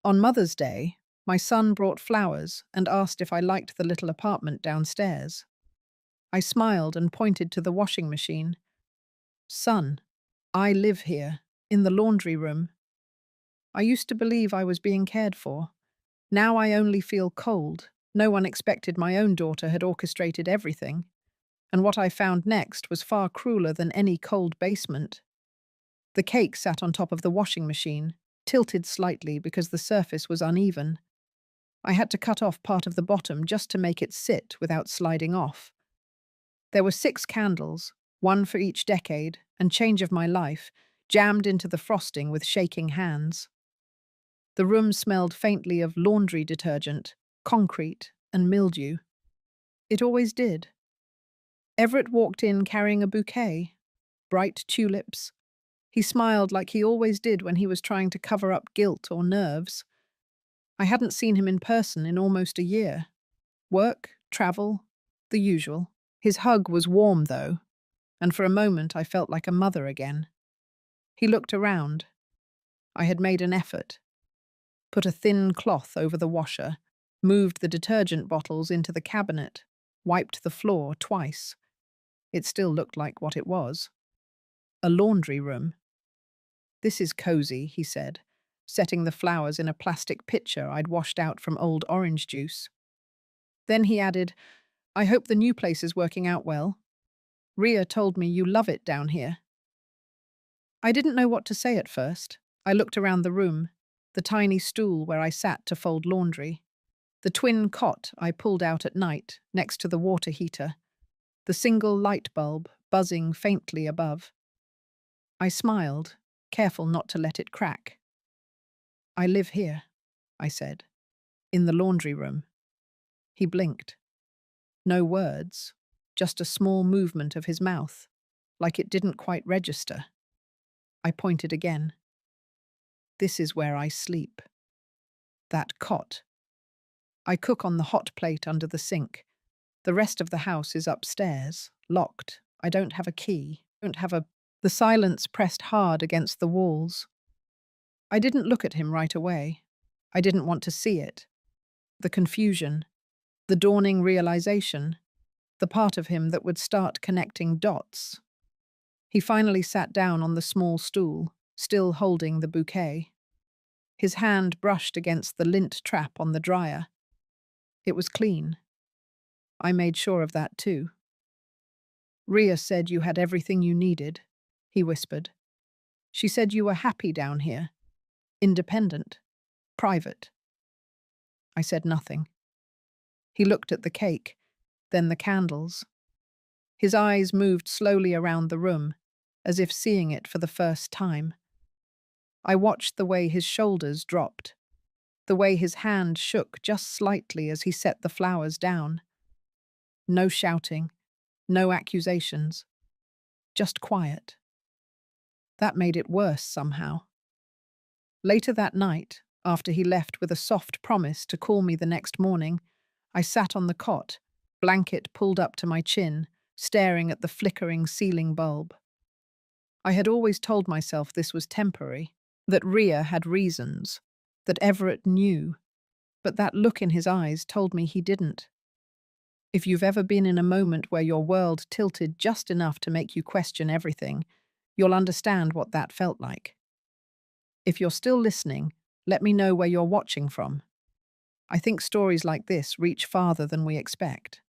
On Mother's Day, my son brought flowers and asked if I liked the little apartment downstairs. I smiled and pointed to the washing machine. Son, I live here, in the laundry room. I used to believe I was being cared for. Now I only feel cold. No one expected my own daughter had orchestrated everything. And what I found next was far crueler than any cold basement. The cake sat on top of the washing machine, tilted slightly because the surface was uneven. I had to cut off part of the bottom just to make it sit without sliding off. There were 6 candles, one for each decade and change of my life, jammed into the frosting with shaking hands. The room smelled faintly of laundry detergent, concrete, and mildew. It always did. Everett walked in carrying a bouquet, bright tulips. He smiled like he always did when he was trying to cover up guilt or nerves. I hadn't seen him in person in almost a year. Work, travel, the usual. His hug was warm, though, and for a moment I felt like a mother again. He looked around. I had made an effort. Put a thin cloth over the washer, moved the detergent bottles into the cabinet, wiped the floor twice. It still looked like what it was. A laundry room. "This is cozy," he said, setting the flowers in a plastic pitcher I'd washed out from old orange juice. Then he added, "I hope the new place is working out well. Ria told me you love it down here." I didn't know what to say at first. I looked around the room, the tiny stool where I sat to fold laundry, the twin cot I pulled out at night next to the water heater, the single light bulb buzzing faintly above. I smiled, careful not to let it crack. "I live here," I said, "in the laundry room." He blinked. No words, just a small movement of his mouth, like it didn't quite register. I pointed again. "This is where I sleep. That cot. I cook on the hot plate under the sink. The rest of the house is upstairs, locked. I don't have a key. The silence pressed hard against the walls. I didn't look at him right away. I didn't want to see it. The confusion, the dawning realization, the part of him that would start connecting dots. He finally sat down on the small stool, still holding the bouquet. His hand brushed against the lint trap on the dryer. It was clean. I made sure of that too. "Ria said you had everything you needed," he whispered. "She said you were happy down here. Independent. Private." I said nothing. He looked at the cake, then the candles. His eyes moved slowly around the room, as if seeing it for the first time. I watched the way his shoulders dropped, the way his hand shook just slightly as he set the flowers down. No shouting, no accusations, just quiet. That made it worse somehow. Later that night, after he left with a soft promise to call me the next morning, I sat on the cot, blanket pulled up to my chin, staring at the flickering ceiling bulb. I had always told myself this was temporary, that Ria had reasons, that Everett knew, but that look in his eyes told me he didn't. If you've ever been in a moment where your world tilted just enough to make you question everything, you'll understand what that felt like. If you're still listening, let me know where you're watching from. I think stories like this reach farther than we expect.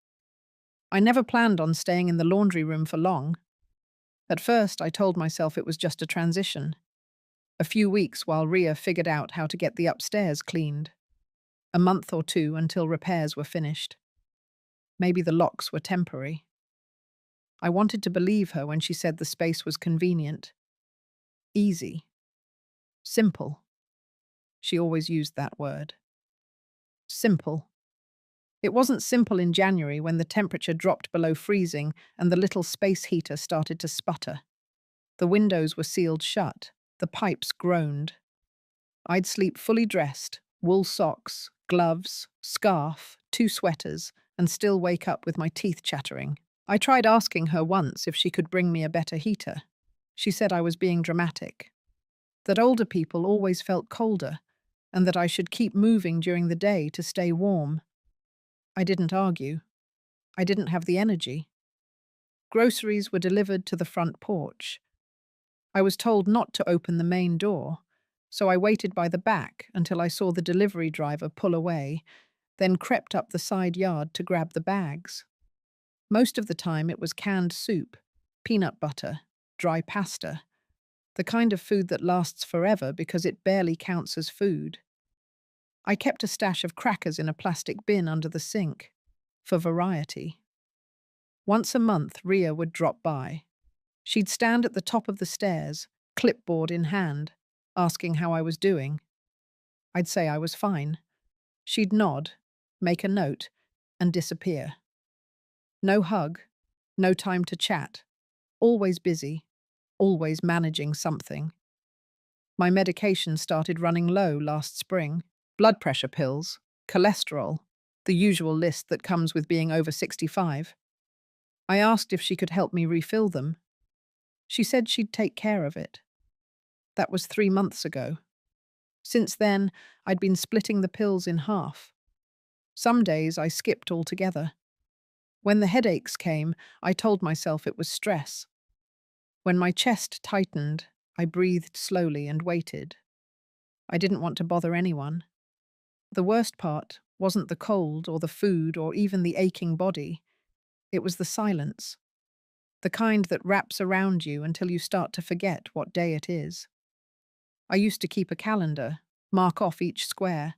I never planned on staying in the laundry room for long. At first, I told myself it was just a transition. A few weeks while Ria figured out how to get the upstairs cleaned. A month or 2 until repairs were finished. Maybe the locks were temporary. I wanted to believe her when she said the space was convenient. Easy. Simple. She always used that word. Simple. It wasn't simple in January when the temperature dropped below freezing and the little space heater started to sputter. The windows were sealed shut. The pipes groaned. I'd sleep fully dressed, wool socks, gloves, scarf, 2 sweaters, and still wake up with my teeth chattering. I tried asking her once if she could bring me a better heater. She said I was being dramatic. That older people always felt colder, and that I should keep moving during the day to stay warm. I didn't argue. I didn't have the energy. Groceries were delivered to the front porch. I was told not to open the main door, so I waited by the back until I saw the delivery driver pull away, then crept up the side yard to grab the bags. Most of the time it was canned soup, peanut butter, dry pasta, the kind of food that lasts forever because it barely counts as food. I kept a stash of crackers in a plastic bin under the sink, for variety. Once a month, Ria would drop by. She'd stand at the top of the stairs, clipboard in hand, asking how I was doing. I'd say I was fine. She'd nod, make a note, and disappear. No hug, no time to chat. Always busy, always managing something. My medication started running low last spring. Blood pressure pills, cholesterol, the usual list that comes with being over 65. I asked if she could help me refill them. She said she'd take care of it. That was 3 months ago. Since then, I'd been splitting the pills in half. Some days I skipped altogether. When the headaches came, I told myself it was stress. When my chest tightened, I breathed slowly and waited. I didn't want to bother anyone. The worst part wasn't the cold or the food or even the aching body. It was the silence. The kind that wraps around you until you start to forget what day it is. I used to keep a calendar, mark off each square,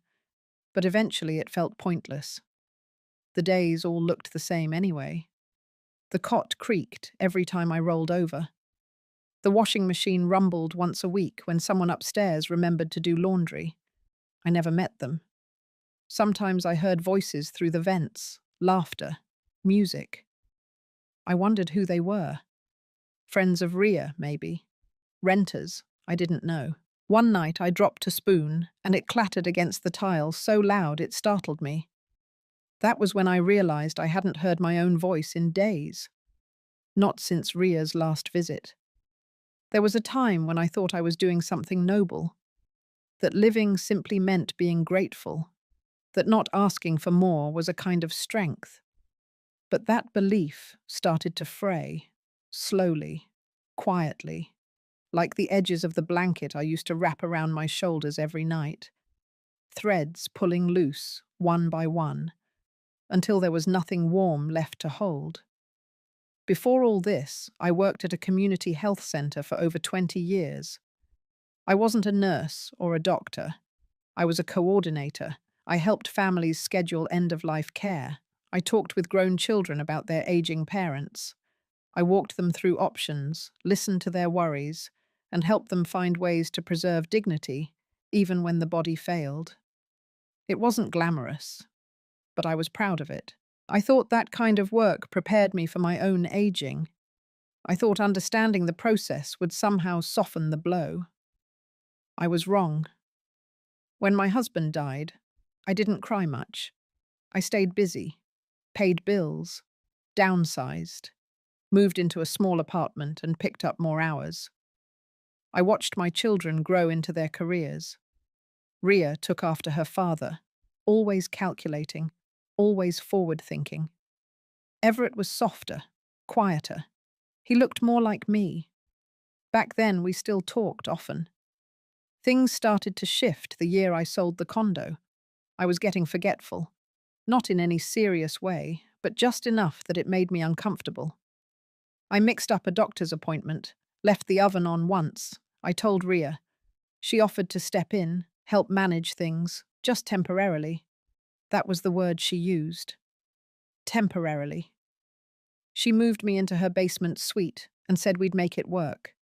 but eventually it felt pointless. The days all looked the same anyway. The cot creaked every time I rolled over. The washing machine rumbled once a week when someone upstairs remembered to do laundry. I never met them. Sometimes I heard voices through the vents, laughter, music. I wondered who they were. Friends of Ria, maybe. Renters, I didn't know. One night I dropped a spoon, and it clattered against the tile so loud it startled me. That was when I realized I hadn't heard my own voice in days. Not since Ria's last visit. There was a time when I thought I was doing something noble. That living simply meant being grateful. That not asking for more was a kind of strength. But that belief started to fray, slowly, quietly, like the edges of the blanket I used to wrap around my shoulders every night. Threads pulling loose, one by one, until there was nothing warm left to hold. Before all this, I worked at a community health centre for over 20 years. I wasn't a nurse or a doctor. I was a coordinator. I helped families schedule end-of-life care. I talked with grown children about their aging parents. I walked them through options, listened to their worries, and helped them find ways to preserve dignity, even when the body failed. It wasn't glamorous, but I was proud of it. I thought that kind of work prepared me for my own aging. I thought understanding the process would somehow soften the blow. I was wrong. When my husband died, I didn't cry much. I stayed busy, paid bills, downsized, moved into a small apartment and picked up more hours. I watched my children grow into their careers. Ria took after her father, always calculating, always forward-thinking. Everett was softer, quieter. He looked more like me. Back then, we still talked often. Things started to shift the year I sold the condo. I was getting forgetful. Not in any serious way, but just enough that it made me uncomfortable. I mixed up a doctor's appointment, left the oven on once. I told Ria. She offered to step in, help manage things, just temporarily. That was the word she used. Temporarily. She moved me into her basement suite and said we'd make it work,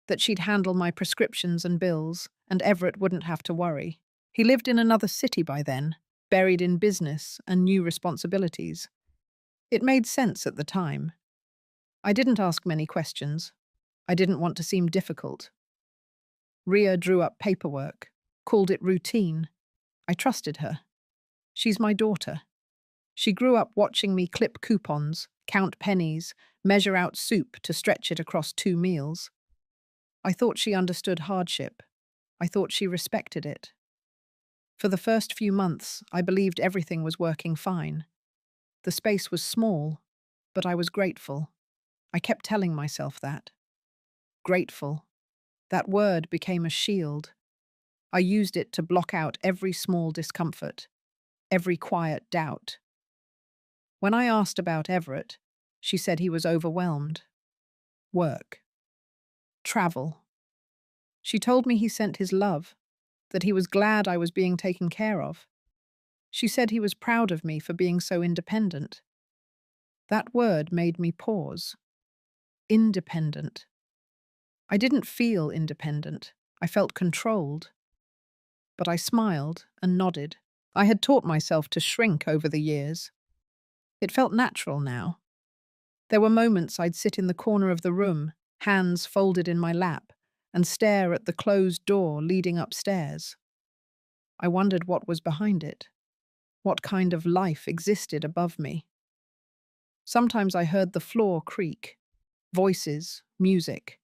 that she'd handle my prescriptions and bills, and Everett wouldn't have to worry. He lived in another city by then, buried in business and new responsibilities. It made sense at the time. I didn't ask many questions. I didn't want to seem difficult. Ria drew up paperwork, called it routine. I trusted her. She's my daughter. She grew up watching me clip coupons, count pennies, measure out soup to stretch it across 2 meals. I thought she understood hardship. I thought she respected it. For the first few months, I believed everything was working fine. The space was small, but I was grateful. I kept telling myself that. Grateful. That word became a shield. I used it to block out every small discomfort, every quiet doubt. When I asked about Everett, she said he was overwhelmed. Work. Travel. She told me he sent his love, that he was glad I was being taken care of. She said he was proud of me for being so independent. That word made me pause. Independent. I didn't feel independent. I felt controlled. But I smiled and nodded. I had taught myself to shrink over the years. It felt natural now. There were moments I'd sit in the corner of the room, hands folded in my lap, and stare at the closed door leading upstairs. I wondered what was behind it. What kind of life existed above me? Sometimes I heard the floor creak. Voices, music.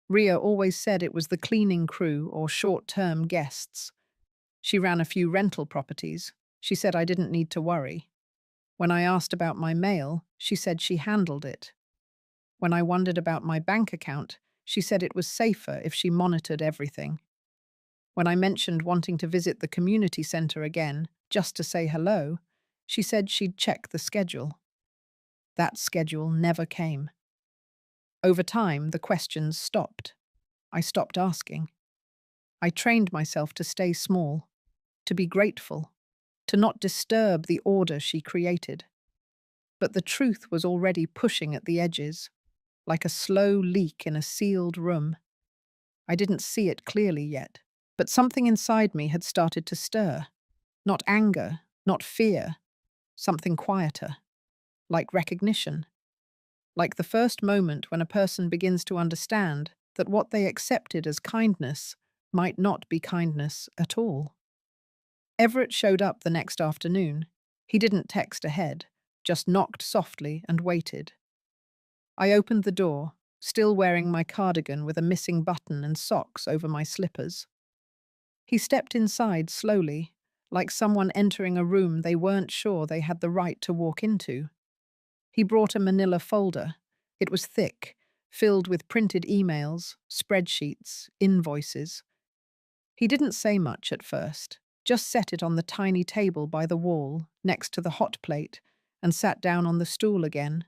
Ria always said it was the cleaning crew or short-term guests. She ran a few rental properties. She said I didn't need to worry. When I asked about my mail, she said she handled it. When I wondered about my bank account, she said it was safer if she monitored everything. When I mentioned wanting to visit the community centre again, just to say hello, she said she'd check the schedule. That schedule never came. Over time, the questions stopped. I stopped asking. I trained myself to stay small, to be grateful, to not disturb the order she created. But the truth was already pushing at the edges, like a slow leak in a sealed room. I didn't see it clearly yet, but something inside me had started to stir. Not anger, not fear, something quieter, like recognition. Like the first moment when a person begins to understand that what they accepted as kindness might not be kindness at all. Everett showed up the next afternoon. He didn't text ahead, just knocked softly and waited. I opened the door, still wearing my cardigan with a missing button and socks over my slippers. He stepped inside slowly, like someone entering a room they weren't sure they had the right to walk into. He brought a manila folder. It was thick, filled with printed emails, spreadsheets, invoices. He didn't say much at first, just set it on the tiny table by the wall, next to the hot plate, and sat down on the stool again.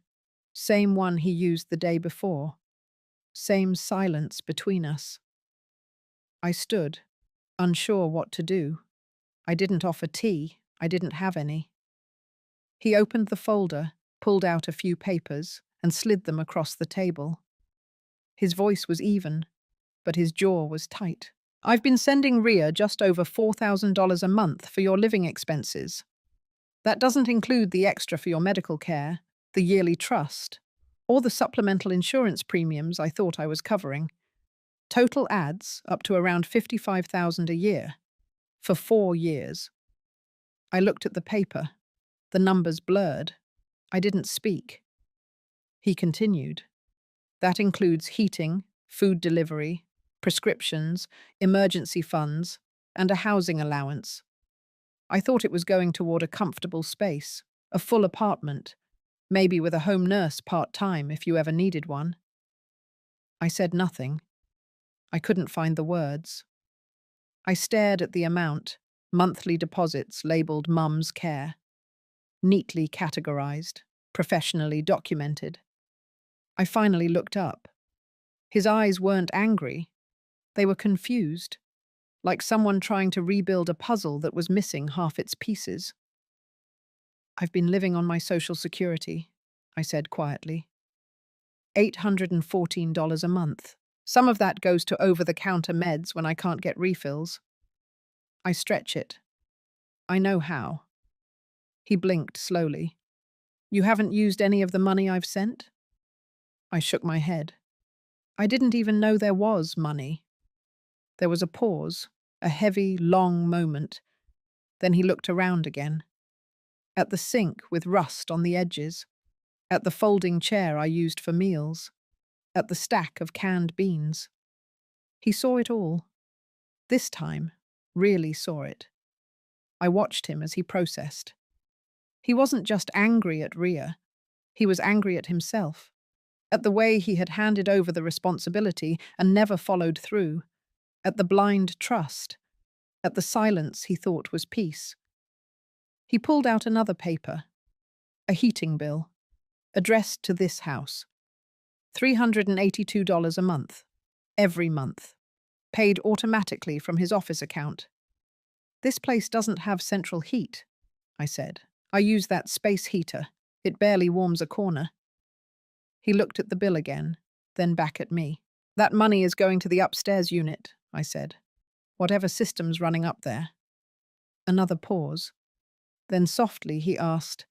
Same one he used the day before. Same silence between us. I stood, unsure what to do. I didn't offer tea. I didn't have any. He opened the folder, pulled out a few papers, and slid them across the table. His voice was even, but his jaw was tight. I've been sending Ria just over $4,000 a month for your living expenses. That doesn't include the extra for your medical care, the yearly trust, or the supplemental insurance premiums I thought I was covering. Total adds up to around $55,000 a year, for 4 years. I looked at the paper. The numbers blurred. I didn't speak. He continued. That includes heating, food delivery, prescriptions, emergency funds, and a housing allowance. I thought it was going toward a comfortable space, a full apartment, maybe with a home nurse part-time if you ever needed one. I said nothing. I couldn't find the words. I stared at the amount, monthly deposits labeled Mum's Care. Neatly categorized, professionally documented. I finally looked up. His eyes weren't angry. They were confused, like someone trying to rebuild a puzzle that was missing half its pieces. I've been living on my Social Security, I said quietly. $814 a month. Some of that goes to over-the-counter meds when I can't get refills. I stretch it. I know how. He blinked slowly. You haven't used any of the money I've sent? I shook my head. I didn't even know there was money. There was a pause, a heavy, long moment. Then he looked around again. At the sink with rust on the edges. At the folding chair I used for meals. At the stack of canned beans. He saw it all. This time, really saw it. I watched him as he processed. He wasn't just angry at Ria, he was angry at himself, at the way he had handed over the responsibility and never followed through, at the blind trust, at the silence he thought was peace. He pulled out another paper, a heating bill, addressed to this house. $382 a month, every month, paid automatically from his office account. "This place doesn't have central heat," I said. "I use that space heater. It barely warms a corner." He looked at the bill again, then back at me. "That money is going to the upstairs unit," I said. "Whatever system's running up there." Another pause. Then softly he asked,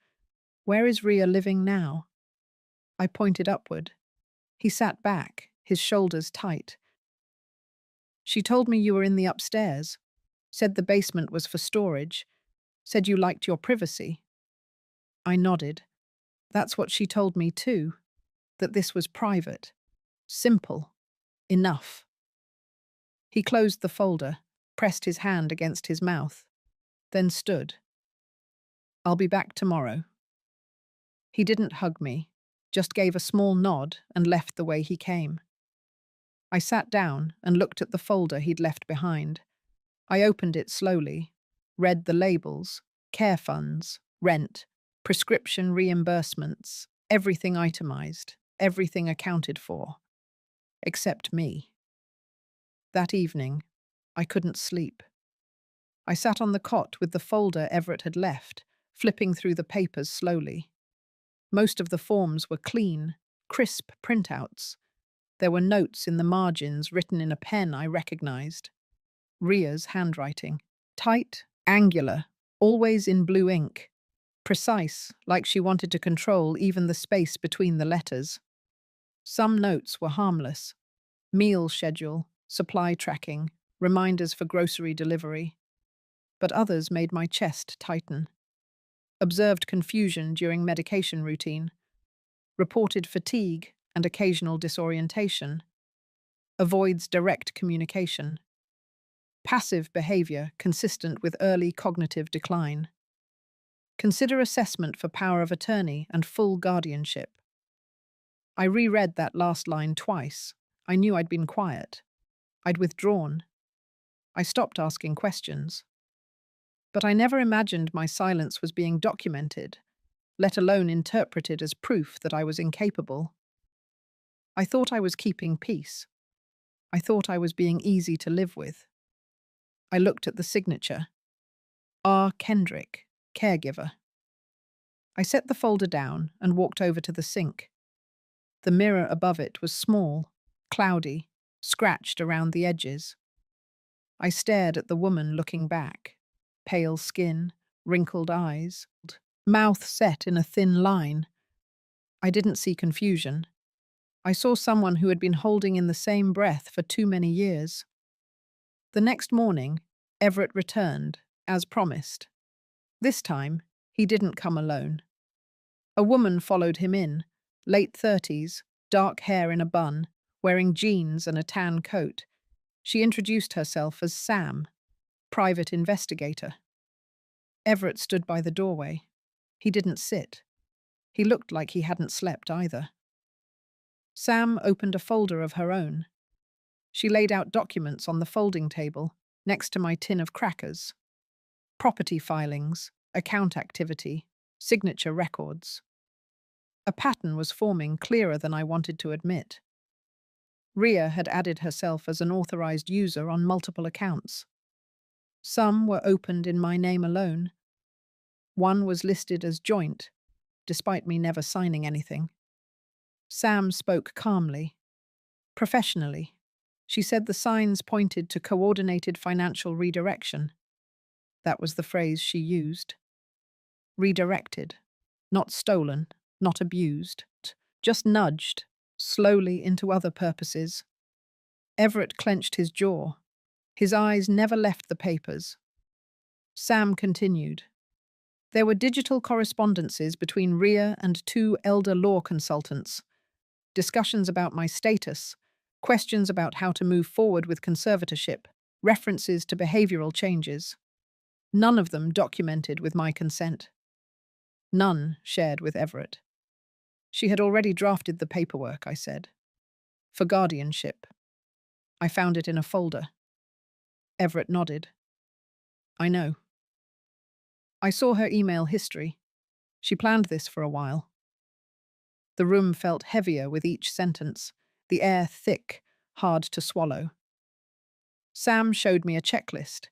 "Where is Ria living now?" I pointed upward. He sat back, his shoulders tight. "She told me you were in the upstairs, said the basement was for storage, said you liked your privacy." I nodded. That's what she told me too, that this was private, simple, enough. He closed the folder, pressed his hand against his mouth, then stood. "I'll be back tomorrow." He didn't hug me, just gave a small nod and left the way he came. I sat down and looked at the folder he'd left behind. I opened it slowly, read the labels, care funds, rent, prescription reimbursements, everything itemized, everything accounted for, except me. That evening, I couldn't sleep. I sat on the cot with the folder Everett had left, flipping through the papers slowly. Most of the forms were clean, crisp printouts. There were notes in the margins written in a pen I recognized. Ria's handwriting. Tight, angular, always in blue ink. Precise, like she wanted to control even the space between the letters. Some notes were harmless. Meal schedule, supply tracking, reminders for grocery delivery. But others made my chest tighten. Observed confusion during medication routine. Reported fatigue and occasional disorientation. Avoids direct communication. Passive behavior consistent with early cognitive decline. Consider assessment for power of attorney and full guardianship. I reread that last line twice. I knew I'd been quiet. I'd withdrawn. I stopped asking questions. But I never imagined my silence was being documented, let alone interpreted as proof that I was incapable. I thought I was keeping peace. I thought I was being easy to live with. I looked at the signature. R. Kendrick, caregiver. I set the folder down and walked over to the sink. The mirror above it was small, cloudy, scratched around the edges. I stared at the woman looking back. Pale skin, wrinkled eyes, mouth set in a thin line. I didn't see confusion. I saw someone who had been holding in the same breath for too many years. The next morning, Everett returned, as promised. This time, he didn't come alone. A woman followed him in, late 30s, dark hair in a bun, wearing jeans and a tan coat. She introduced herself as Sam, private investigator. Everett stood by the doorway. He didn't sit. He looked like he hadn't slept either. Sam opened a folder of her own. She laid out documents on the folding table, next to my tin of crackers. Property filings, account activity, signature records. A pattern was forming clearer than I wanted to admit. Ria had added herself as an authorized user on multiple accounts. Some were opened in my name alone. One was listed as joint, despite me never signing anything. Sam spoke calmly, professionally. She said the signs pointed to coordinated financial redirection. That was the phrase she used. Redirected, not stolen, not abused, just nudged, slowly into other purposes. Everett clenched his jaw. His eyes never left the papers. Sam continued. There were digital correspondences between Ria and two elder law consultants, discussions about my status, questions about how to move forward with conservatorship, references to behavioral changes. None of them documented with my consent. None shared with Everett. She had already drafted the paperwork, I said. For guardianship. I found it in a folder. Everett nodded. I know. I saw her email history. She planned this for a while. The room felt heavier with each sentence, the air thick, hard to swallow. Sam showed me a checklist.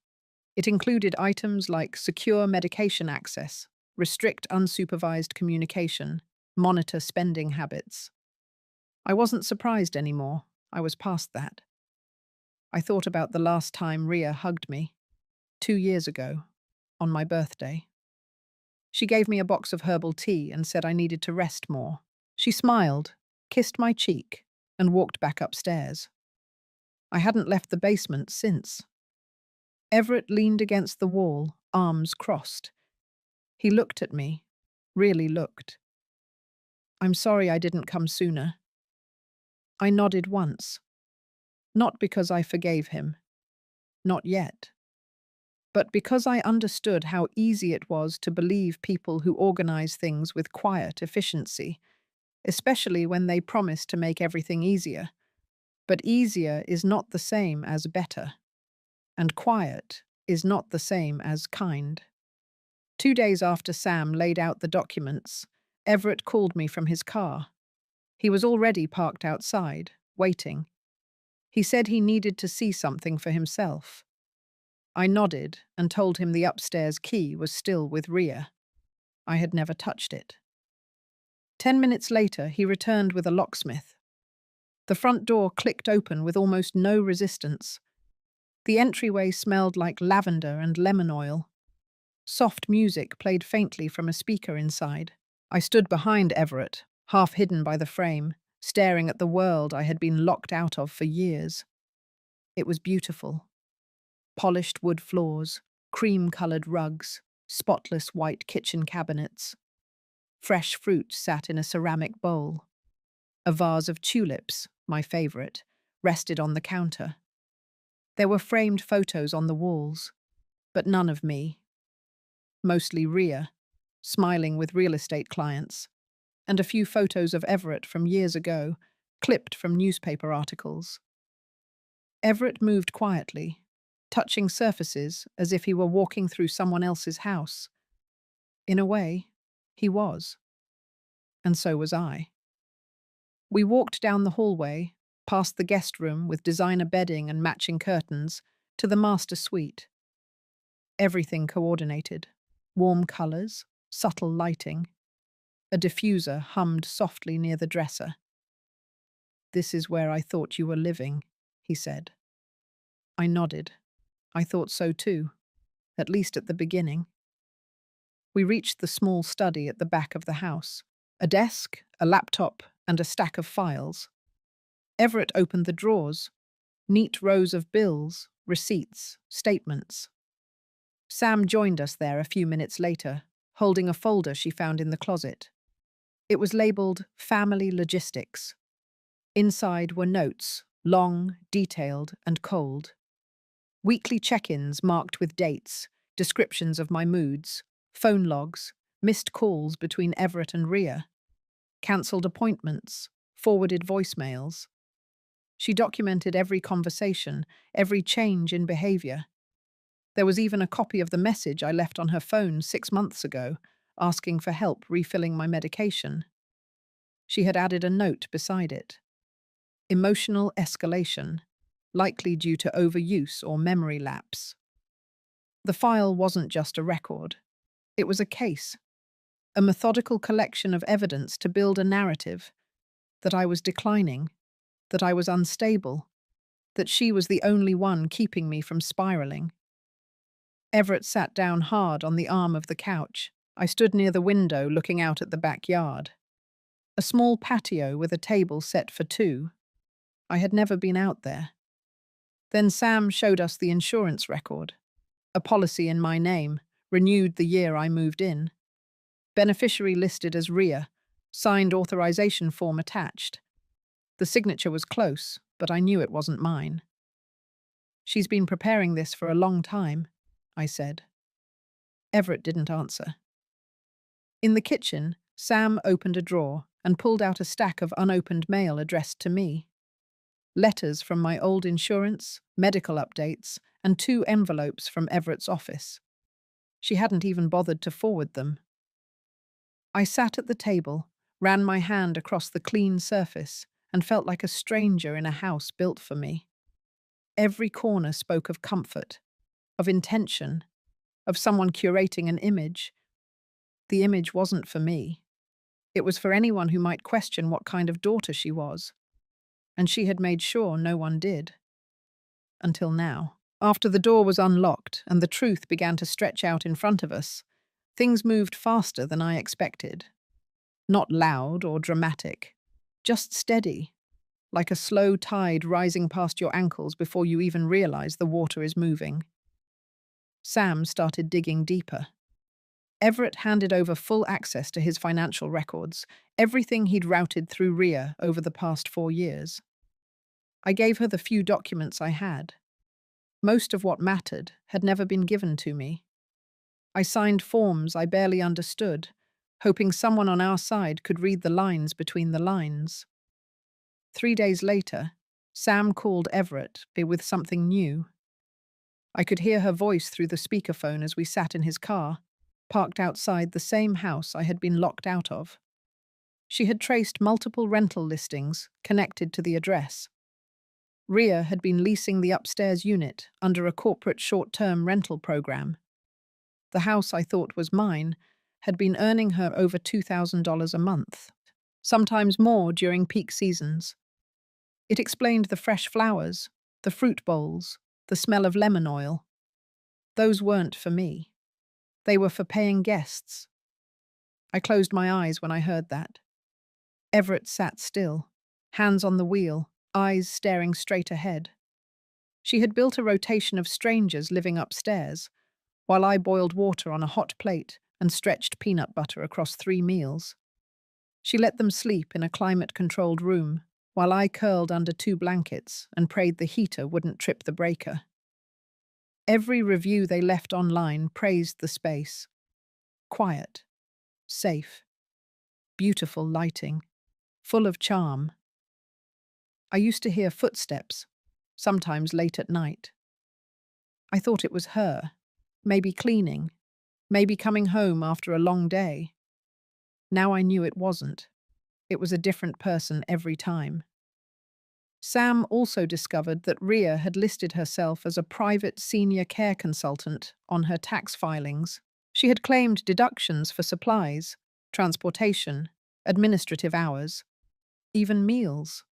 It included items like secure medication access, restrict unsupervised communication, monitor spending habits. I wasn't surprised anymore. I was past that. I thought about the last time Ria hugged me, 2 years ago, on my birthday. She gave me a box of herbal tea and said I needed to rest more. She smiled, kissed my cheek, and walked back upstairs. I hadn't left the basement since. Everett leaned against the wall, arms crossed. He looked at me, really looked. I'm sorry I didn't come sooner. I nodded once. Not because I forgave him. Not yet. But because I understood how easy it was to believe people who organize things with quiet efficiency, especially when they promise to make everything easier. But easier is not the same as better. And quiet is not the same as kind. 2 days after Sam laid out the documents, Everett called me from his car. He was already parked outside, waiting. He said he needed to see something for himself. I nodded and told him the upstairs key was still with Ria. I had never touched it. 10 minutes later, he returned with a locksmith. The front door clicked open with almost no resistance. The entryway smelled like lavender and lemon oil. Soft music played faintly from a speaker inside. I stood behind Everett, half hidden by the frame, staring at the world I had been locked out of for years. It was beautiful. Polished wood floors, cream-colored rugs, spotless white kitchen cabinets. Fresh fruit sat in a ceramic bowl. A vase of tulips, my favorite, rested on the counter. There were framed photos on the walls, but none of me. Mostly Ria, smiling with real estate clients, and a few photos of Everett from years ago, clipped from newspaper articles. Everett moved quietly, touching surfaces as if he were walking through someone else's house. In a way, he was. And so was I. We walked down the hallway, past the guest room with designer bedding and matching curtains, to the master suite. Everything coordinated. Warm colours, subtle lighting. A diffuser hummed softly near the dresser. "This is where I thought you were living," he said. I nodded. I thought so too, at least at the beginning. We reached the small study at the back of the house. A desk, a laptop, and a stack of files. Everett opened the drawers. Neat rows of bills, receipts, statements. Sam joined us there a few minutes later, holding a folder she found in the closet. It was labeled Family Logistics. Inside were notes, long, detailed, and cold. Weekly check-ins marked with dates, descriptions of my moods, phone logs, missed calls between Everett and Ria, cancelled appointments, forwarded voicemails. She documented every conversation, every change in behavior. There was even a copy of the message I left on her phone 6 months ago, asking for help refilling my medication. She had added a note beside it. Emotional escalation, likely due to overuse or memory lapse. The file wasn't just a record. It was a case, a methodical collection of evidence to build a narrative that I was declining, that I was unstable, that she was the only one keeping me from spiraling. Everett sat down hard on the arm of the couch. I stood near the window looking out at the backyard. A small patio with a table set for two. I had never been out there. Then Sam showed us the insurance record. A policy in my name, renewed the year I moved in. Beneficiary listed as Ria, signed authorization form attached. The signature was close, but I knew it wasn't mine. "She's been preparing this for a long time," I said. Everett didn't answer. In the kitchen, Sam opened a drawer and pulled out a stack of unopened mail addressed to me. Letters from my old insurance, medical updates, and 2 envelopes from Everett's office. She hadn't even bothered to forward them. I sat at the table, ran my hand across the clean surface, and felt like a stranger in a house built for me. Every corner spoke of comfort, of intention, of someone curating an image. The image wasn't for me. It was for anyone who might question what kind of daughter she was. And she had made sure no one did. Until now. After the door was unlocked and the truth began to stretch out in front of us, things moved faster than I expected. Not loud or dramatic, just steady, like a slow tide rising past your ankles before you even realize the water is moving. Sam started digging deeper. Everett handed over full access to his financial records, everything he'd routed through RIA over the past 4 years. I gave her the few documents I had. Most of what mattered had never been given to me. I signed forms I barely understood, hoping someone on our side could read the lines between the lines. 3 days later, Sam called Everett with something new. I could hear her voice through the speakerphone as we sat in his car, parked outside the same house I had been locked out of. She had traced multiple rental listings connected to the address. RIA had been leasing the upstairs unit under a corporate short-term rental program. The house I thought was mine had been earning her over $2,000 a month, sometimes more during peak seasons. It explained the fresh flowers, the fruit bowls, the smell of lemon oil. Those weren't for me. They were for paying guests. I closed my eyes when I heard that. Everett sat still, hands on the wheel, eyes staring straight ahead. She had built a rotation of strangers living upstairs, while I boiled water on a hot plate and stretched peanut butter across 3 meals. She let them sleep in a climate-controlled room, while I curled under 2 blankets and prayed the heater wouldn't trip the breaker. Every review they left online praised the space. Quiet, safe, beautiful lighting, full of charm. I used to hear footsteps, sometimes late at night. I thought it was her, maybe cleaning, maybe coming home after a long day. Now I knew it wasn't. It was a different person every time. Sam also discovered that RIA had listed herself as a private senior care consultant on her tax filings. She had claimed deductions for supplies, transportation, administrative hours, even meals,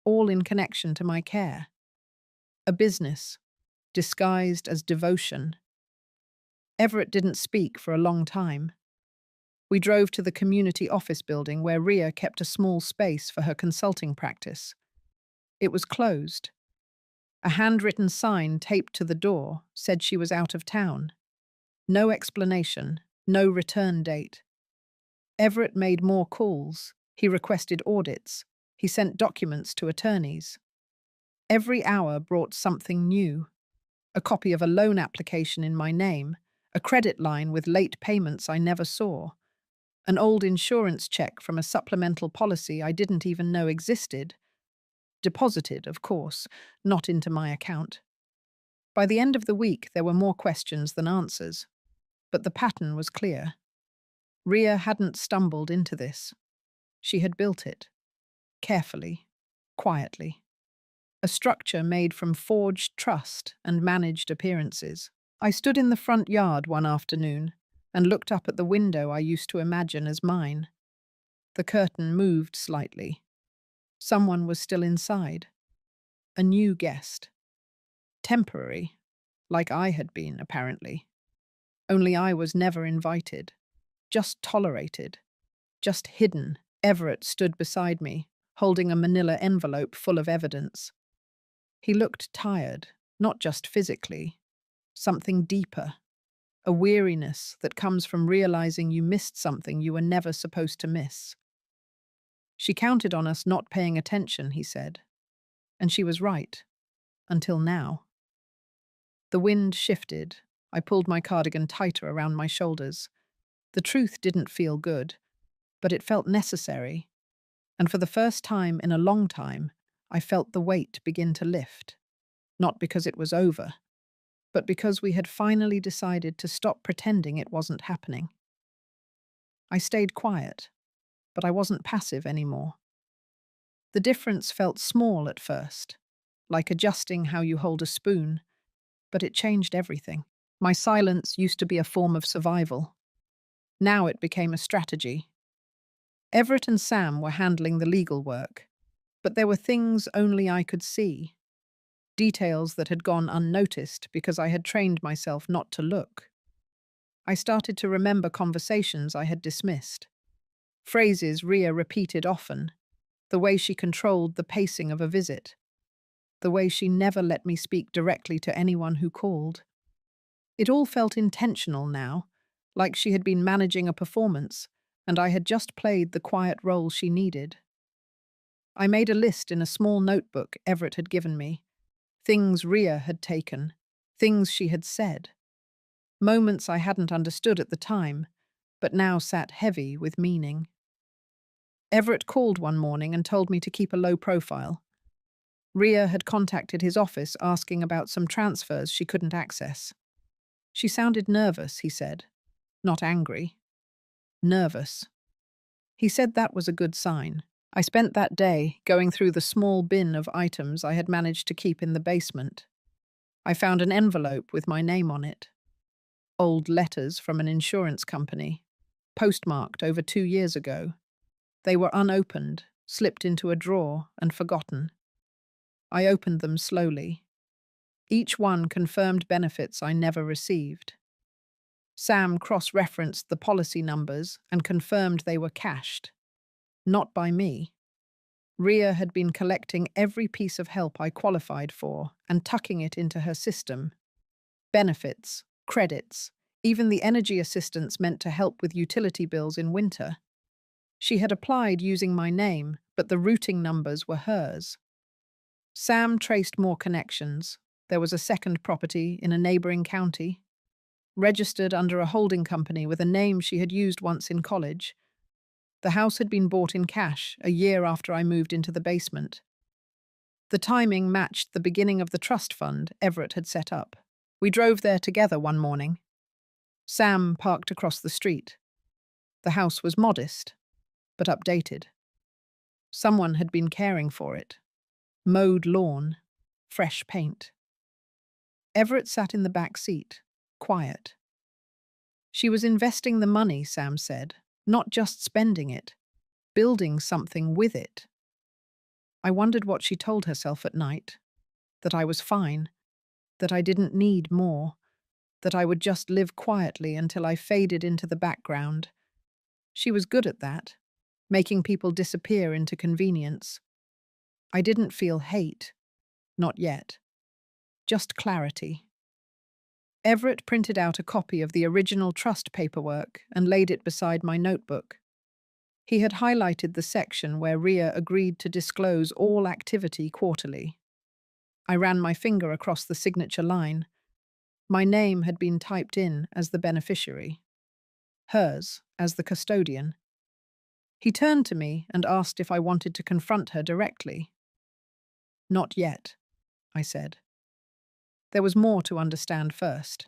all in connection to my care. A business, disguised as devotion. Everett didn't speak for a long time. We drove to the community office building where RIA kept a small space for her consulting practice. It was closed. A handwritten sign taped to the door said she was out of town. No explanation, no return date. Everett made more calls. He requested audits. He sent documents to attorneys. Every hour brought something new. A copy of a loan application in my name, a credit line with late payments I never saw, an old insurance check from a supplemental policy I didn't even know existed. Deposited, of course, not into my account. By the end of the week, there were more questions than answers. But the pattern was clear. RIA hadn't stumbled into this. She had built it. Carefully, quietly. A structure made from forged trust and managed appearances. I stood in the front yard one afternoon and looked up at the window I used to imagine as mine. The curtain moved slightly. Someone was still inside. A new guest. Temporary, like I had been, apparently. Only I was never invited. Just tolerated. Just hidden. Everett stood beside me, holding a manila envelope full of evidence. He looked tired, not just physically. Something deeper. A weariness that comes from realizing you missed something you were never supposed to miss. She counted on us not paying attention, he said. And she was right. Until now. The wind shifted, I pulled my cardigan tighter around my shoulders. The truth didn't feel good, but it felt necessary, and for the first time in a long time, I felt the weight begin to lift. Not because it was over, but because we had finally decided to stop pretending it wasn't happening. I stayed quiet, but I wasn't passive anymore. The difference felt small at first, like adjusting how you hold a spoon, but it changed everything. My silence used to be a form of survival. Now it became a strategy. Everett and Sam were handling the legal work, but there were things only I could see, details that had gone unnoticed because I had trained myself not to look. I started to remember conversations I had dismissed, phrases Ria repeated often, the way she controlled the pacing of a visit, the way she never let me speak directly to anyone who called. It all felt intentional now, like she had been managing a performance, and I had just played the quiet role she needed. I made a list in a small notebook Everett had given me, things Ria had taken, things she had said, moments I hadn't understood at the time, but now sat heavy with meaning. Everett called one morning and told me to keep a low profile. Ria had contacted his office asking about some transfers she couldn't access. She sounded nervous, he said. Not angry. Nervous. He said that was a good sign. I spent that day going through the small bin of items I had managed to keep in the basement. I found an envelope with my name on it. Old letters from an insurance company, postmarked over 2 years ago. They were unopened, slipped into a drawer, and forgotten. I opened them slowly. Each one confirmed benefits I never received. Sam cross-referenced the policy numbers and confirmed they were cashed. Not by me. Ria had been collecting every piece of help I qualified for and tucking it into her system. Benefits, credits, even the energy assistance meant to help with utility bills in winter. She had applied using my name, but the routing numbers were hers. Sam traced more connections. There was a second property in a neighboring county, registered under a holding company with a name she had used once in college. The house had been bought in cash a year after I moved into the basement. The timing matched the beginning of the trust fund Everett had set up. We drove there together one morning. Sam parked across the street. The house was modest, but updated. Someone had been caring for it. Mowed lawn, fresh paint. Everett sat in the back seat, quiet. She was investing the money, Sam said, not just spending it, building something with it. I wondered what she told herself at night. That I was fine, that I didn't need more, that I would just live quietly until I faded into the background. She was good at that, making people disappear into convenience. I didn't feel hate. Not yet. Just clarity. Everett printed out a copy of the original trust paperwork and laid it beside my notebook. He had highlighted the section where Ria agreed to disclose all activity quarterly. I ran my finger across the signature line. My name had been typed in as the beneficiary, hers as the custodian. He turned to me and asked if I wanted to confront her directly. Not yet, I said. There was more to understand first.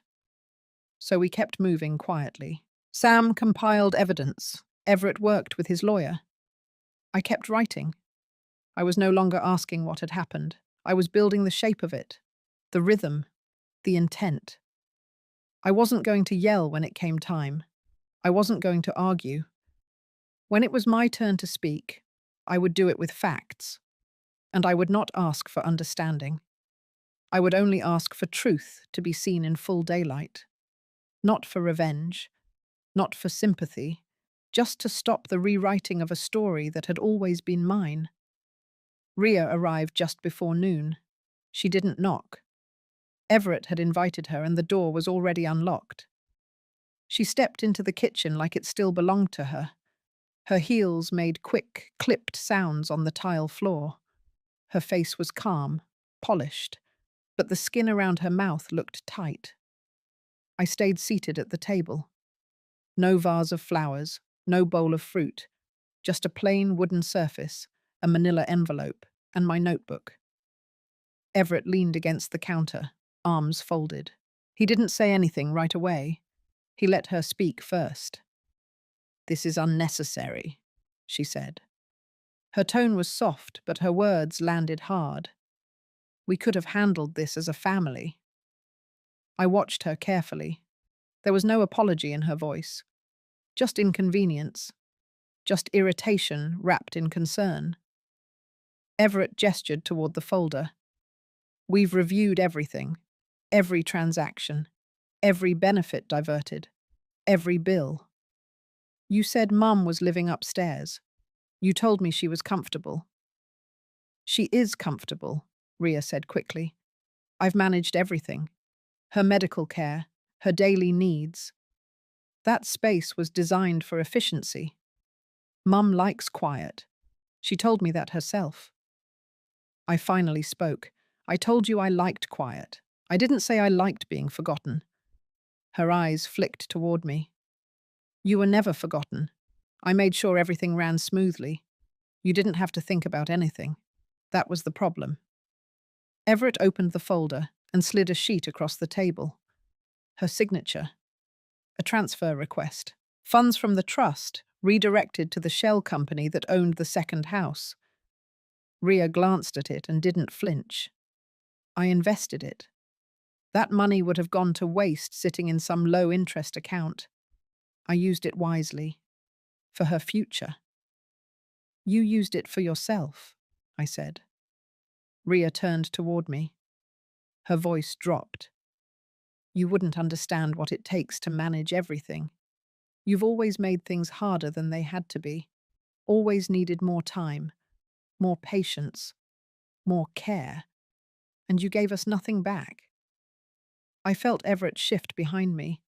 So we kept moving quietly. Sam compiled evidence. Everett worked with his lawyer. I kept writing. I was no longer asking what had happened. I was building the shape of it, the rhythm, the intent. I wasn't going to yell when it came time. I wasn't going to argue. When it was my turn to speak, I would do it with facts, and I would not ask for understanding. I would only ask for truth to be seen in full daylight. Not for revenge, not for sympathy, just to stop the rewriting of a story that had always been mine. Ria arrived just before noon. She didn't knock. Everett had invited her and the door was already unlocked. She stepped into the kitchen like it still belonged to her. Her heels made quick, clipped sounds on the tile floor. Her face was calm, polished, but the skin around her mouth looked tight. I stayed seated at the table. No vase of flowers, no bowl of fruit, just a plain wooden surface, a manila envelope, and my notebook. Everett leaned against the counter, arms folded. He didn't say anything right away. He let her speak first. "This is unnecessary," she said. Her tone was soft, but her words landed hard. "We could have handled this as a family." I watched her carefully. There was no apology in her voice, just inconvenience, just irritation wrapped in concern. Everett gestured toward the folder. "We've reviewed everything, every transaction, every benefit diverted, every bill. You said Mum was living upstairs. You told me she was comfortable." "She is comfortable," Ria said quickly. "I've managed everything. Her medical care, her daily needs. That space was designed for efficiency. Mum likes quiet. She told me that herself." I finally spoke. "I told you I liked quiet. I didn't say I liked being forgotten." Her eyes flicked toward me. "You were never forgotten. I made sure everything ran smoothly. You didn't have to think about anything. That was the problem." Everett opened the folder and slid a sheet across the table. Her signature. A transfer request. Funds from the trust redirected to the shell company that owned the second house. Ria glanced at it and didn't flinch. "I invested it. That money would have gone to waste sitting in some low-interest account. I used it wisely. For her future." "You used it for yourself," I said. Ria turned toward me. Her voice dropped. "You wouldn't understand what it takes to manage everything. You've always made things harder than they had to be. Always needed more time, more patience, more care. And you gave us nothing back." I felt Everett shift behind me,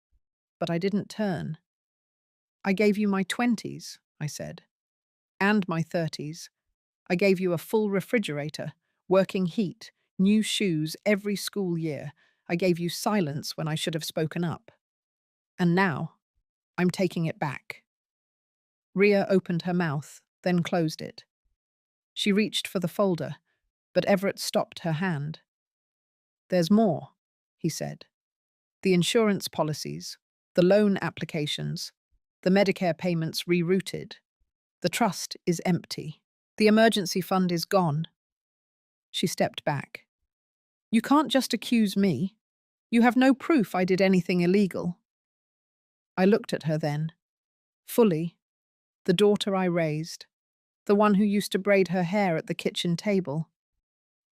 but I didn't turn. "I gave you my 20s, I said. "And my 30s. I gave you a full refrigerator, working heat, new shoes every school year. I gave you silence when I should have spoken up. And now, I'm taking it back." Ria opened her mouth, then closed it. She reached for the folder, but Everett stopped her hand. "There's more," he said. "The insurance policies, the loan applications, the Medicare payments rerouted. The trust is empty. The emergency fund is gone." She stepped back. "You can't just accuse me. You have no proof I did anything illegal." I looked at her then. Fully. The daughter I raised. The one who used to braid her hair at the kitchen table.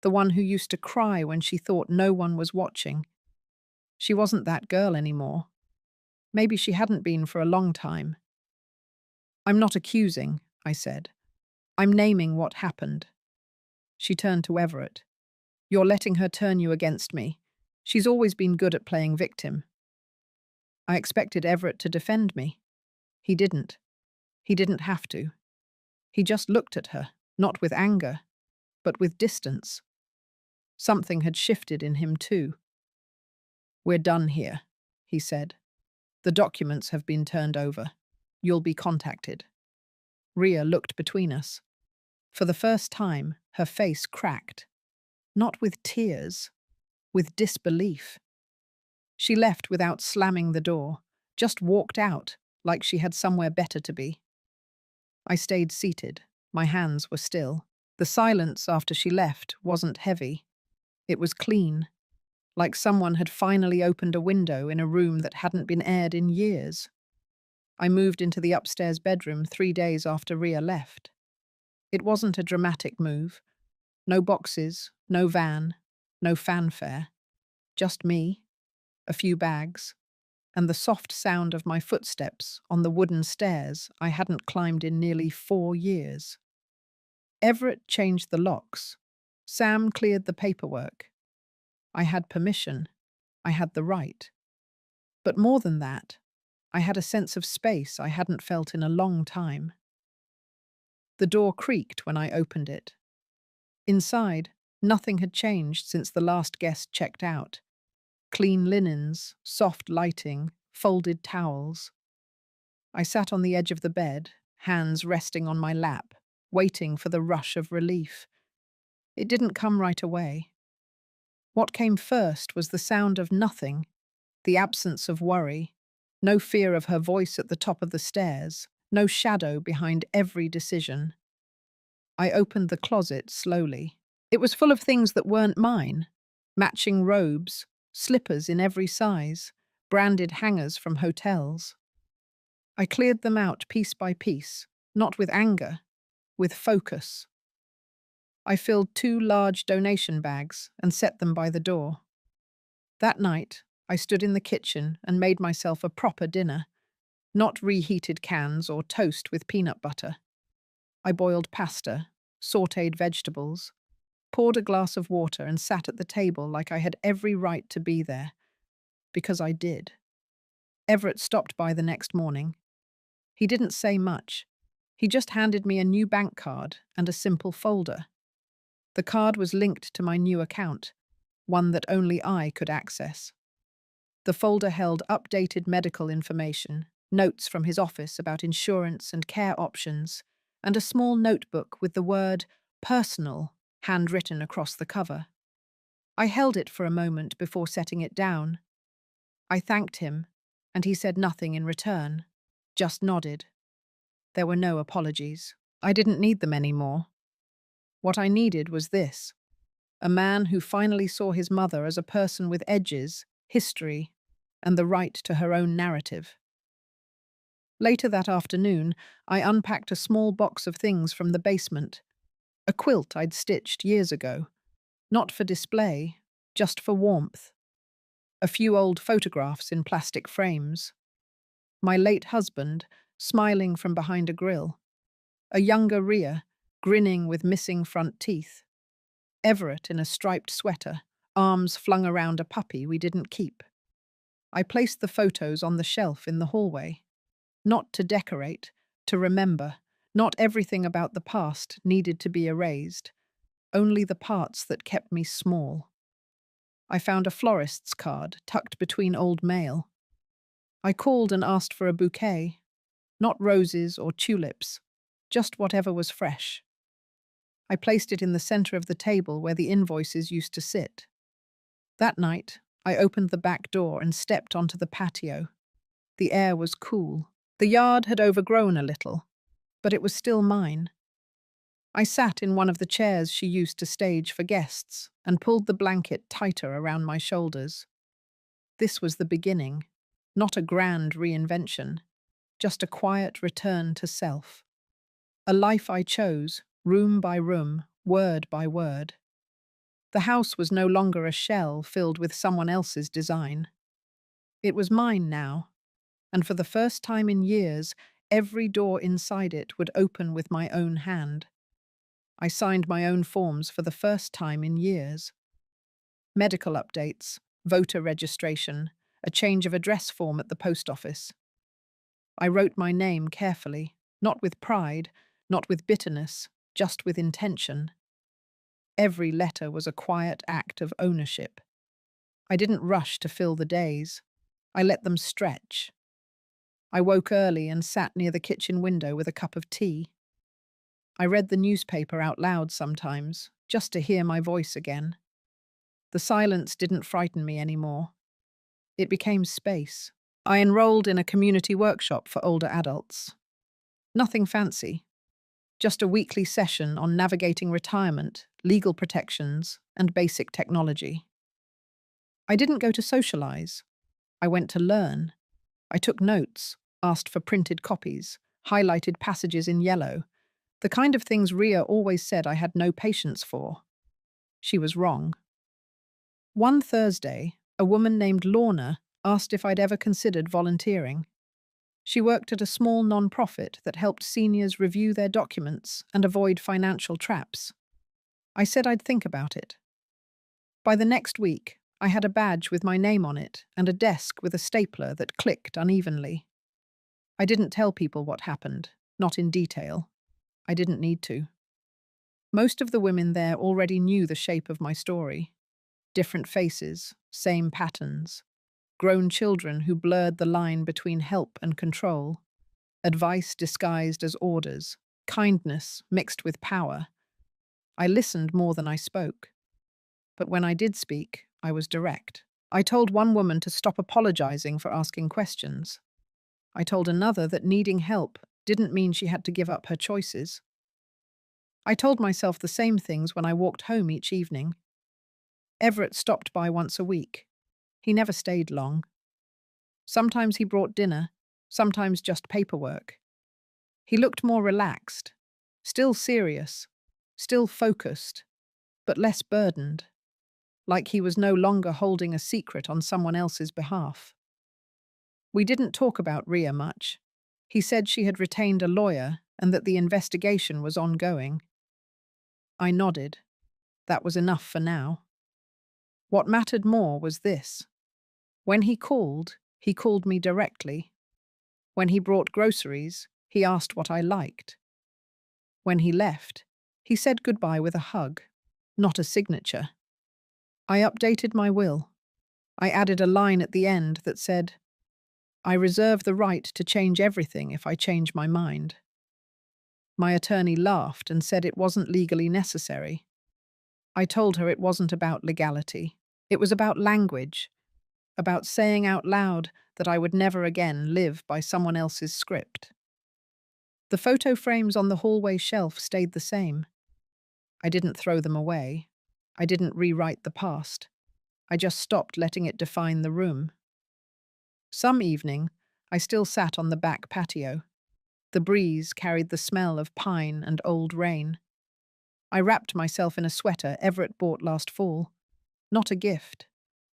The one who used to cry when she thought no one was watching. She wasn't that girl anymore. Maybe she hadn't been for a long time. "I'm not accusing," I said. "I'm naming what happened." She turned to Everett. "You're letting her turn you against me. She's always been good at playing victim." I expected Everett to defend me. He didn't. He didn't have to. He just looked at her, not with anger, but with distance. Something had shifted in him too. "We're done here," he said. "The documents have been turned over. You'll be contacted." Ria looked between us. For the first time, her face cracked. Not with tears, with disbelief. She left without slamming the door, just walked out like she had somewhere better to be. I stayed seated. My hands were still. The silence after she left wasn't heavy. It was clean, like someone had finally opened a window in a room that hadn't been aired in years. I moved into the upstairs bedroom 3 days after Ria left. It wasn't a dramatic move. No boxes, no van, no fanfare. Just me, a few bags, and the soft sound of my footsteps on the wooden stairs I hadn't climbed in nearly 4 years. Everett changed the locks. Sam cleared the paperwork. I had permission. I had the right. But more than that, I had a sense of space I hadn't felt in a long time. The door creaked when I opened it. Inside, nothing had changed since the last guest checked out. Clean linens, soft lighting, folded towels. I sat on the edge of the bed, hands resting on my lap, waiting for the rush of relief. It didn't come right away. What came first was the sound of nothing, the absence of worry, no fear of her voice at the top of the stairs, no shadow behind every decision. I opened the closet slowly. It was full of things that weren't mine. Matching robes, slippers in every size, branded hangers from hotels. I cleared them out piece by piece, not with anger, with focus. I filled 2 large donation bags and set them by the door. That night, I stood in the kitchen and made myself a proper dinner, not reheated cans or toast with peanut butter. I boiled pasta, sautéed vegetables, poured a glass of water and sat at the table like I had every right to be there, because I did. Everett stopped by the next morning. He didn't say much. He just handed me a new bank card and a simple folder. The card was linked to my new account, one that only I could access. The folder held updated medical information, notes from his office about insurance and care options, and a small notebook with the word personal handwritten across the cover. I held it for a moment before setting it down. I thanked him, and he said nothing in return, just nodded. There were no apologies. I didn't need them anymore. What I needed was this: a man who finally saw his mother as a person with edges, history, and the right to her own narrative. Later that afternoon, I unpacked a small box of things from the basement. A quilt I'd stitched years ago, not for display, just for warmth. A few old photographs in plastic frames. My late husband, smiling from behind a grill. A younger Rhea, grinning with missing front teeth. Everett in a striped sweater, arms flung around a puppy we didn't keep. I placed the photos on the shelf in the hallway. Not to decorate, to remember. Not everything about the past needed to be erased. Only the parts that kept me small. I found a florist's card tucked between old mail. I called and asked for a bouquet. Not roses or tulips, just whatever was fresh. I placed it in the center of the table where the invoices used to sit. That night, I opened the back door and stepped onto the patio. The air was cool. The yard had overgrown a little, but it was still mine. I sat in one of the chairs she used to stage for guests and pulled the blanket tighter around my shoulders. This was the beginning, not a grand reinvention, just a quiet return to self. A life I chose, room by room, word by word. The house was no longer a shell filled with someone else's design. It was mine now, and for the first time in years, every door inside it would open with my own hand. I signed my own forms for the first time in years. Medical updates, voter registration, a change of address form at the post office. I wrote my name carefully, not with pride, not with bitterness, just with intention. Every letter was a quiet act of ownership. I didn't rush to fill the days. I let them stretch. I woke early and sat near the kitchen window with a cup of tea. I read the newspaper out loud sometimes, just to hear my voice again. The silence didn't frighten me anymore. It became space. I enrolled in a community workshop for older adults. Nothing fancy, just a weekly session on navigating retirement, legal protections, and basic technology. I didn't go to socialize. I went to learn. I took notes, asked for printed copies, highlighted passages in yellow, the kind of things Rhea always said I had no patience for. She was wrong. One Thursday, a woman named Lorna asked if I'd ever considered volunteering. She worked at a small non-profit that helped seniors review their documents and avoid financial traps. I said I'd think about it. By the next week, I had a badge with my name on it and a desk with a stapler that clicked unevenly. I didn't tell people what happened, not in detail. I didn't need to. Most of the women there already knew the shape of my story. Different faces, same patterns. Grown children who blurred the line between help and control. Advice disguised as orders. Kindness mixed with power. I listened more than I spoke. But when I did speak, I was direct. I told one woman to stop apologizing for asking questions. I told another that needing help didn't mean she had to give up her choices. I told myself the same things when I walked home each evening. Everett stopped by once a week. He never stayed long. Sometimes he brought dinner, sometimes just paperwork. He looked more relaxed, still serious, still focused, but less burdened, like he was no longer holding a secret on someone else's behalf. We didn't talk about Ria much. He said she had retained a lawyer and that the investigation was ongoing. I nodded. That was enough for now. What mattered more was this. When he called me directly. When he brought groceries, he asked what I liked. When he left, he said goodbye with a hug, not a signature. I updated my will. I added a line at the end that said, I reserve the right to change everything if I change my mind. My attorney laughed and said it wasn't legally necessary. I told her it wasn't about legality. It was about language, about saying out loud that I would never again live by someone else's script. The photo frames on the hallway shelf stayed the same. I didn't throw them away. I didn't rewrite the past. I just stopped letting it define the room. Some evening, I still sat on the back patio. The breeze carried the smell of pine and old rain. I wrapped myself in a sweater Everett bought last fall. Not a gift,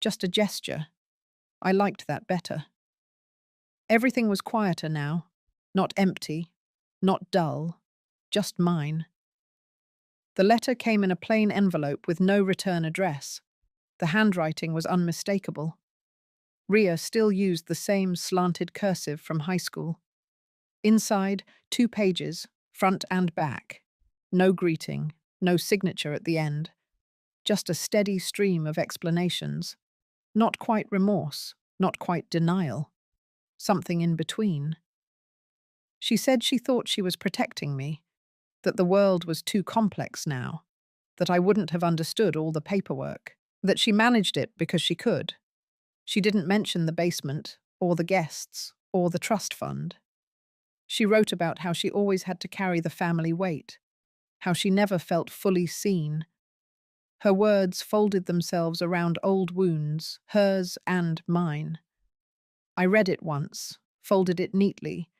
just a gesture. I liked that better. Everything was quieter now, not empty, not dull, just mine. The letter came in a plain envelope with no return address. The handwriting was unmistakable. Ria still used the same slanted cursive from high school. Inside, 2 pages, front and back. No greeting, no signature at the end. Just a steady stream of explanations. Not quite remorse, not quite denial. Something in between. She said she thought she was protecting me, that the world was too complex now, that I wouldn't have understood all the paperwork, that she managed it because she could. She didn't mention the basement, or the guests, or the trust fund. She wrote about how she always had to carry the family weight, how she never felt fully seen. Her words folded themselves around old wounds, hers and mine. I read it once, folded it neatly,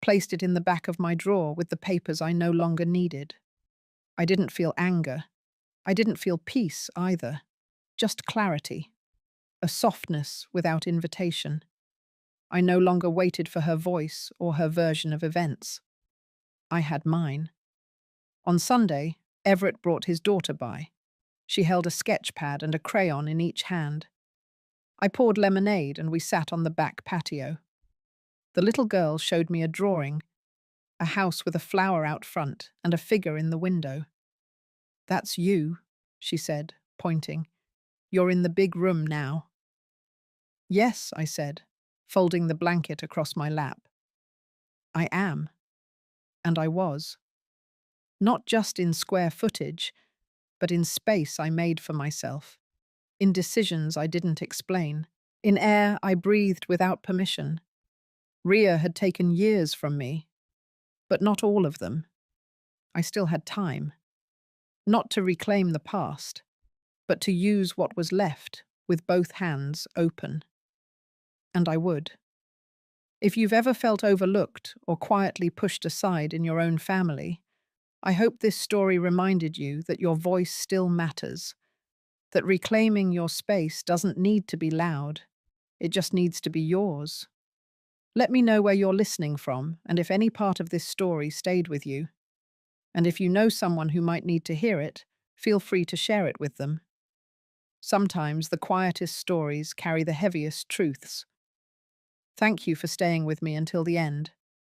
placed it in the back of my drawer with the papers I no longer needed. I didn't feel anger. I didn't feel peace either. Just clarity. A softness without invitation. I no longer waited for her voice or her version of events. I had mine. On Sunday, Everett brought his daughter by. She held a sketch pad and a crayon in each hand. I poured lemonade and we sat on the back patio. The little girl showed me a drawing, a house with a flower out front and a figure in the window. That's you, she said, pointing. You're in the big room now. Yes, I said, folding the blanket across my lap. I am. And I was. Not just in square footage, but in space I made for myself, in decisions I didn't explain, in air I breathed without permission. Ria had taken years from me, but not all of them. I still had time. Not to reclaim the past, but to use what was left with both hands open. And I would. If you've ever felt overlooked or quietly pushed aside in your own family, I hope this story reminded you that your voice still matters, that reclaiming your space doesn't need to be loud, it just needs to be yours. Let me know where you're listening from and if any part of this story stayed with you. And if you know someone who might need to hear it, feel free to share it with them. Sometimes the quietest stories carry the heaviest truths. Thank you for staying with me until the end.